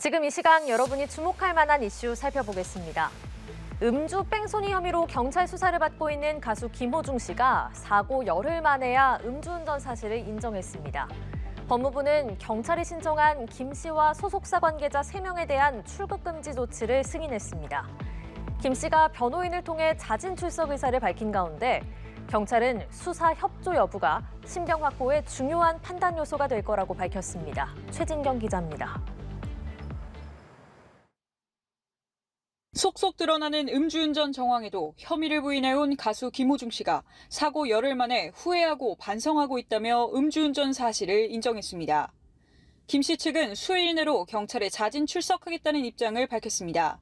지금 이 시간 여러분이 주목할 만한 이슈 살펴보겠습니다. 음주 뺑소니 혐의로 경찰 수사를 받고 있는 가수 김호중 씨가 사고 열흘 만에야 음주운전 사실을 인정했습니다. 법무부는 경찰이 신청한 김 씨와 소속사 관계자 3명에 대한 출국 금지 조치를 승인했습니다. 김 씨가 변호인을 통해 자진 출석 의사를 밝힌 가운데 경찰은 수사 협조 여부가 신병 확보에 중요한 판단 요소가 될 거라고 밝혔습니다. 최진경 기자입니다. 속속 드러나는 음주운전 정황에도 혐의를 부인해온 가수 김호중 씨가 사고 열흘 만에 후회하고 반성하고 있다며 음주운전 사실을 인정했습니다. 김 씨 측은 수요일 내로 경찰에 자진 출석하겠다는 입장을 밝혔습니다.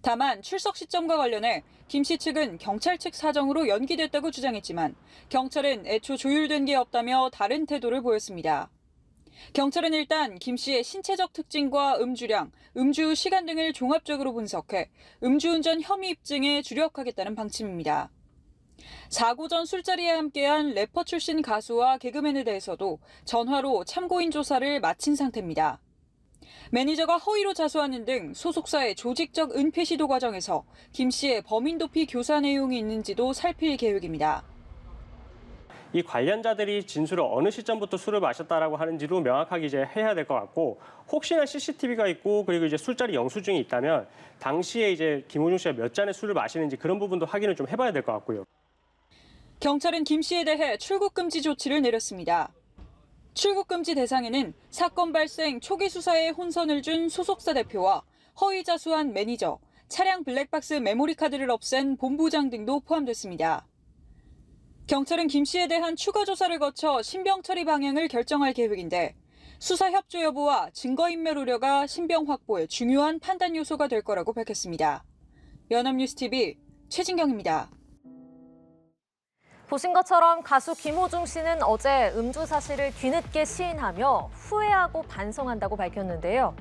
다만 출석 시점과 관련해 김 씨 측은 경찰 측 사정으로 연기됐다고 주장했지만 경찰은 애초 조율된 게 없다며 다른 태도를 보였습니다. 경찰은 일단 김 씨의 신체적 특징과 음주량, 음주 시간 등을 종합적으로 분석해 음주운전 혐의 입증에 주력하겠다는 방침입니다. 사고 전 술자리에 함께한 래퍼 출신 가수와 개그맨에 대해서도 전화로 참고인 조사를 마친 상태입니다. 매니저가 허위로 자수하는 등 소속사의 조직적 은폐 시도 과정에서 김 씨의 범인 도피 교사 내용이 있는지도 살필 계획입니다. 이 관련자들이 진술을 어느 시점부터 술을 마셨다라고 하는지도 명확하게 이제 해야 될 것 같고, 혹시나 CCTV가 있고 그리고 이제 술자리 영수증이 있다면 당시에 이제 김호중 씨가 몇 잔의 술을 마시는지 그런 부분도 확인을 좀 해봐야 될 것 같고요. 경찰은 김 씨에 대해 출국 금지 조치를 내렸습니다. 출국 금지 대상에는 사건 발생 초기 수사에 혼선을 준 소속사 대표와 허위 자수한 매니저, 차량 블랙박스 메모리 카드를 없앤 본부장 등도 포함됐습니다. 경찰은 김 씨에 대한 추가 조사를 거쳐 신병 처리 방향을 결정할 계획인데 수사 협조 여부와 증거인멸 우려가 신병 확보에 중요한 판단 요소가 될 거라고 밝혔습니다. 연합뉴스TV 최진경입니다. 보신 것처럼 가수 김호중 씨는 어제 음주 사실을 뒤늦게 시인하며 후회하고 반성한다고 밝혔는데요.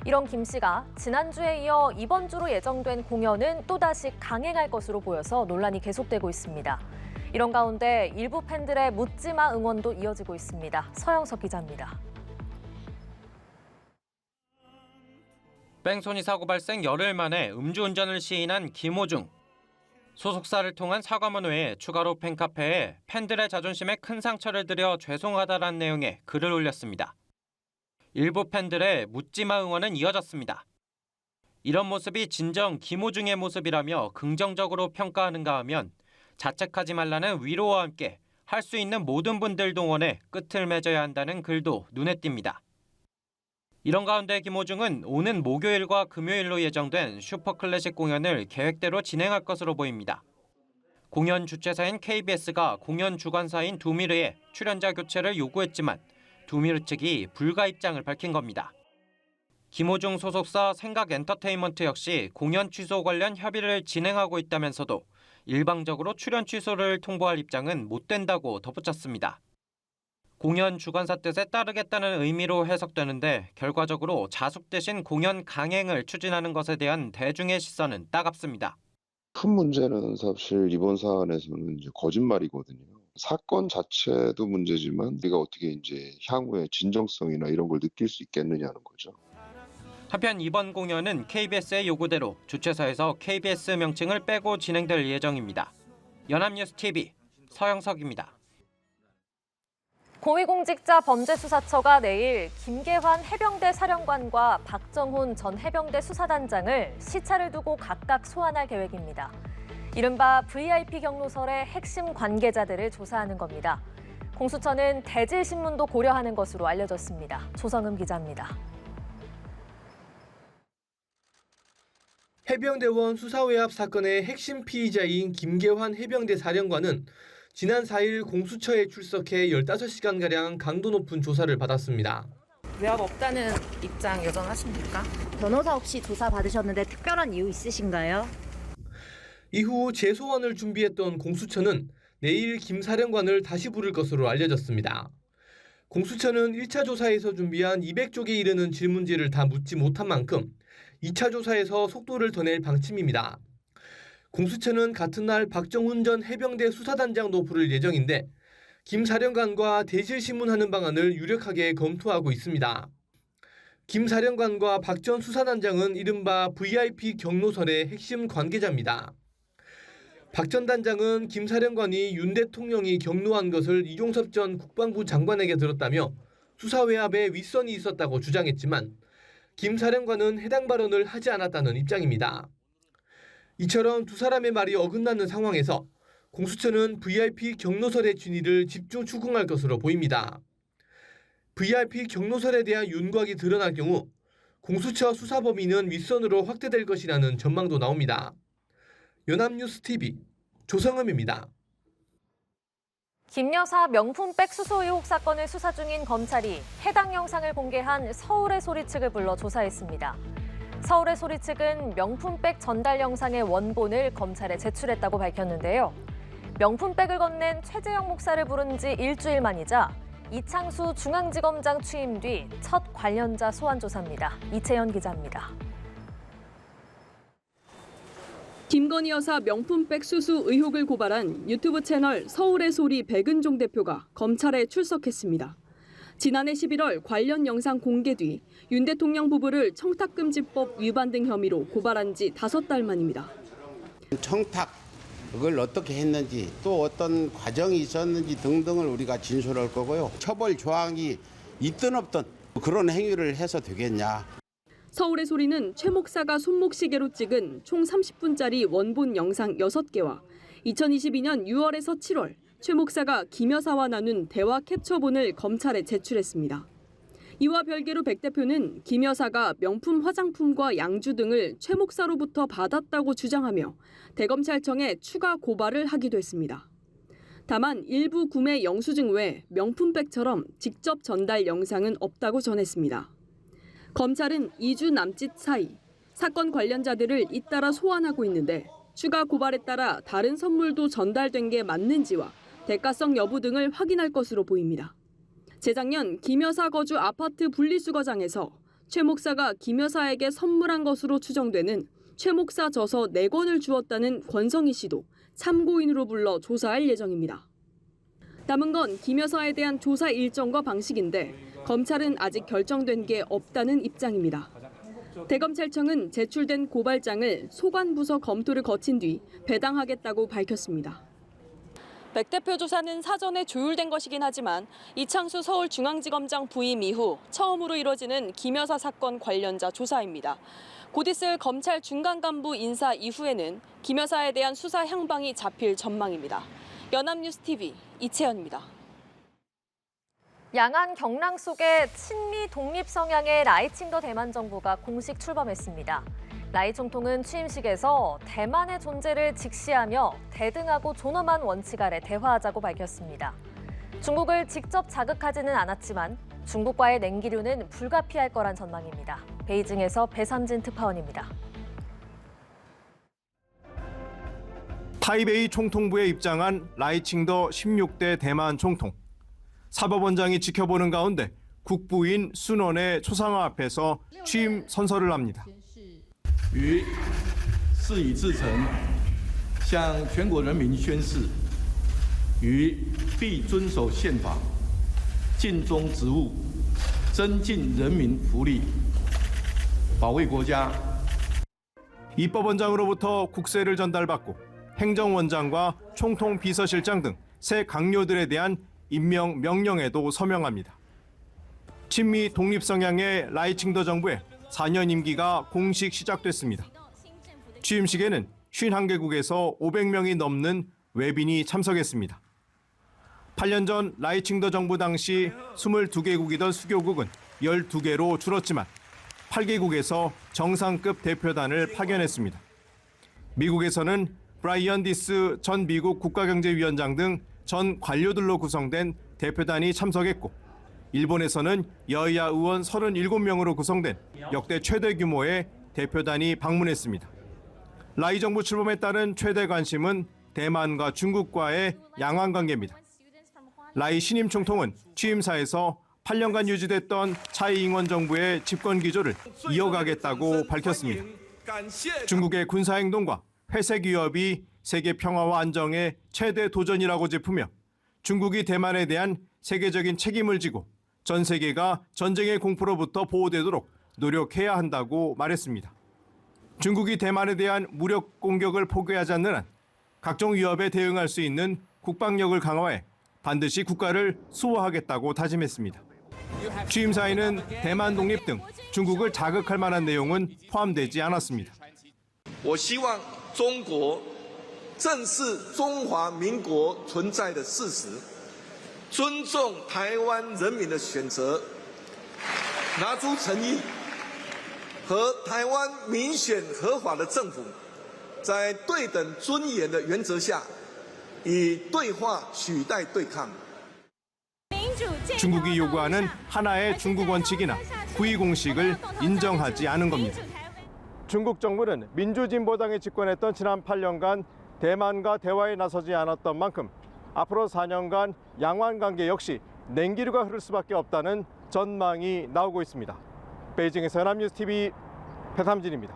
이런 김 씨가 지난주에 이어 이번 주로 예정된 공연은 또다시 강행할 것으로 보여서 논란이 계속되고 있습니다. 이런 가운데 일부 팬들의 묻지마 응원도 이어지고 있습니다. 서영석 기자입니다. 뺑소니 사고 발생 열흘 만에 음주운전을 시인한 김호중. 소속사를 통한 사과문 외에 추가로 팬카페에 팬들의 자존심에 큰 상처를 드려 죄송하다라는 내용의 글을 올렸습니다. 일부 팬들의 묻지마 응원은 이어졌습니다. 이런 모습이 진정 김호중의 모습이라며 긍정적으로 평가하는가 하면 자책하지 말라는 위로와 함께 할 수 있는 모든 분들 동원해 끝을 맺어야 한다는 글도 눈에 띕니다. 이런 가운데 김호중은 오는 목요일과 금요일로 예정된 슈퍼클래식 공연을 계획대로 진행할 것으로 보입니다. 공연 주최사인 KBS가 공연 주관사인 두미르에 출연자 교체를 요구했지만 두미르 측이 불가 입장을 밝힌 겁니다. 김호중 소속사 생각엔터테인먼트 역시 공연 취소 관련 협의를 진행하고 있다면서도 일방적으로 출연 취소를 통보할 입장은 못 된다고 덧붙였습니다. 공연 주관사 뜻에 따르겠다는 의미로 해석되는데 결과적으로 자숙 대신 공연 강행을 추진하는 것에 대한 대중의 시선은 따갑습니다. 큰 문제는 사실 이번 사안에서는 이제 거짓말이거든요. 사건 자체도 문제지만 우리가 어떻게 이제 향후에 진정성이나 이런 걸 느낄 수 있겠느냐는 거죠. 한편 이번 공연은 KBS의 요구대로 주최사에서 KBS 명칭을 빼고 진행될 예정입니다. 연합뉴스TV 서영석입니다. 고위공직자 범죄수사처가 내일 김계환 해병대 사령관과 박정훈 전 해병대 수사단장을 시차를 두고 각각 소환할 계획입니다. 이른바 VIP 경로설의 핵심 관계자들을 조사하는 겁니다. 공수처는 대질신문도 고려하는 것으로 알려졌습니다. 조성음 기자입니다. 해병대원 수사외압 사건의 핵심 피의자인 김계환 해병대 사령관은 지난 4일 공수처에 출석해 15시간가량 강도 높은 조사를 받았습니다. 외압 없다는 입장 여전하십니까? 변호사 없이 조사 받으셨는데 특별한 이유 있으신가요? 이후 재소환을 준비했던 공수처는 내일 김 사령관을 다시 부를 것으로 알려졌습니다. 공수처는 1차 조사에서 준비한 200쪽에 이르는 질문지를 다 묻지 못한 만큼 2차 조사에서 속도를 더 낼 방침입니다. 공수처는 같은 날 박정훈 전 해병대 수사단장도 부를 예정인데 김 사령관과 대질신문하는 방안을 유력하게 검토하고 있습니다. 김 사령관과 박 전 수사단장은 이른바 VIP 경로설의 핵심 관계자입니다. 박 전 단장은 김 사령관이 윤 대통령이 경로한 것을 이종섭 전 국방부 장관에게 들었다며 수사 외압에 윗선이 있었다고 주장했지만 김 사령관은 해당 발언을 하지 않았다는 입장입니다. 이처럼 두 사람의 말이 어긋나는 상황에서 공수처는 VIP 경로설의 진위를 집중 추궁할 것으로 보입니다. VIP 경로설에 대한 윤곽이 드러날 경우 공수처 수사 범위는 윗선으로 확대될 것이라는 전망도 나옵니다. 연합뉴스TV 조성음입니다. 김 여사 명품백 수수 의혹 사건을 수사 중인 검찰이 해당 영상을 공개한 서울의 소리 측을 불러 조사했습니다. 서울의 소리 측은 명품백 전달 영상의 원본을 검찰에 제출했다고 밝혔는데요. 명품백을 건넨 최재형 목사를 부른 지 일주일 만이자 이창수 중앙지검장 취임 뒤 첫 관련자 소환 조사입니다. 이채연 기자입니다. 김건희 여사 명품백 수수 의혹을 고발한 유튜브 채널 서울의 소리 백은종 대표가 검찰에 출석했습니다. 지난해 11월 관련 영상 공개 뒤 윤 대통령 부부를 청탁금지법 위반 등 혐의로 고발한 지 5달 만입니다. 청탁을 어떻게 했는지 또 어떤 과정이 있었는지 등등을 우리가 진술할 거고요. 처벌 조항이 있든 없든 그런 행위를 해서 되겠냐. 서울의 소리는 최 목사가 손목시계로 찍은 총 30분짜리 원본 영상 6개와 2022년 6월에서 7월 최 목사가 김 여사와 나눈 대화 캡처본을 검찰에 제출했습니다. 이와 별개로 백 대표는 김 여사가 명품 화장품과 양주 등을 최 목사로부터 받았다고 주장하며 대검찰청에 추가 고발을 하기도 했습니다. 다만 일부 구매 영수증 외 명품백처럼 직접 전달 영상은 없다고 전했습니다. 검찰은 2주 남짓 사이 사건 관련자들을 잇따라 소환하고 있는데 추가 고발에 따라 다른 선물도 전달된 게 맞는지와 대가성 여부 등을 확인할 것으로 보입니다. 재작년 김 여사 거주 아파트 분리수거장에서 최 목사가 김 여사에게 선물한 것으로 추정되는 최 목사 저서 4권을 주었다는 권성희 씨도 참고인으로 불러 조사할 예정입니다. 남은 건 김 여사에 대한 조사 일정과 방식인데 검찰은 아직 결정된 게 없다는 입장입니다. 대검찰청은 제출된 고발장을 소관부서 검토를 거친 뒤 배당하겠다고 밝혔습니다. 백 대표 조사는 사전에 조율된 것이긴 하지만 이창수 서울중앙지검장 부임 이후 처음으로 이뤄지는 김 여사 사건 관련자 조사입니다. 곧 있을 검찰 중간 간부 인사 이후에는 김 여사에 대한 수사 향방이 잡힐 전망입니다. 연합뉴스TV 이채연입니다. 양안 경랑 속에 친미 독립 성향의 라이칭더 대만 정부가 공식 출범했습니다. 라이 총통은 취임식에서 대만의 존재를 직시하며 대등하고 존엄한 원칙 아래 대화하자고 밝혔습니다. 중국을 직접 자극하지는 않았지만 중국과의 냉기류는 불가피할 거란 전망입니다. 베이징에서 배삼진 특파원입니다. 타이베이 총통부에 입장한 라이칭더 16대 대만 총통. 사법원장이 지켜보는 가운데 국부인 순원의 초상화 앞에서 취임 선서를 합니다. 于事已至诚，向全国人民宣誓，于必遵守宪法，尽忠职务，增进人民福利，保卫国家。 입법원장으로부터 국세를 전달받고 행정원장과 총통 비서실장 등 새 강요들에 대한 임명 명령에도 서명합니다. 친미 독립 성향의 라이칭더 정부의 4년 임기가 공식 시작됐습니다. 취임식에는 51개국에서 500명이 넘는 외빈이 참석했습니다. 8년 전 라이칭더 정부 당시 22개국이던 수교국은 12개로 줄었지만 8개국에서 정상급 대표단을 파견했습니다. 미국에서는 브라이언 디스 전 미국 국가경제위원장 등 전 관료들로 구성된 대표단이 참석했고 일본에서는 여야 의원 37명으로 구성된 역대 최대 규모의 대표단이 방문했습니다. 라이 정부 출범에 따른 최대 관심은 대만과 중국과의 양안 관계입니다. 라이 신임 총통은 취임사에서 8년간 유지됐던 차이 잉원 정부의 집권 기조를 이어가겠다고 밝혔습니다. 중국의 군사행동과 회색 위협이 세계 평화와 안정의 최대 도전이라고 짚으며 중국이 대만에 대한 세계적인 책임을 지고 전 세계가 전쟁의 공포로부터 보호되도록 노력해야 한다고 말했습니다. 중국이 대만에 대한 무력 공격을 포기하지 않는 한 각종 위협에 대응할 수 있는 국방력을 강화해 반드시 국가를 수호하겠다고 다짐했습니다. 취임 사인은 대만 독립 등 중국을 자극할 만한 내용은 포함되지 않았습니다. 我希望中国正视中华民国存在的事实，尊重台湾人民的选择，拿出诚意，和台湾民选合法的政府，在对等尊严的原则下，以对话取代对抗。 중국이 요구하는 하나의 중국 원칙이나 구이 공식을 인정하지 않은 겁니다. 중국 정부는 민주진보당이 집권했던 지난 8년간 대만과 대화에 나서지 않았던 만큼 앞으로 4년간 양완 관계 역시 냉기류가 흐를 수밖에 없다는 전망이 나오고 있습니다. 베이징에서 연합뉴스TV 배삼진입니다.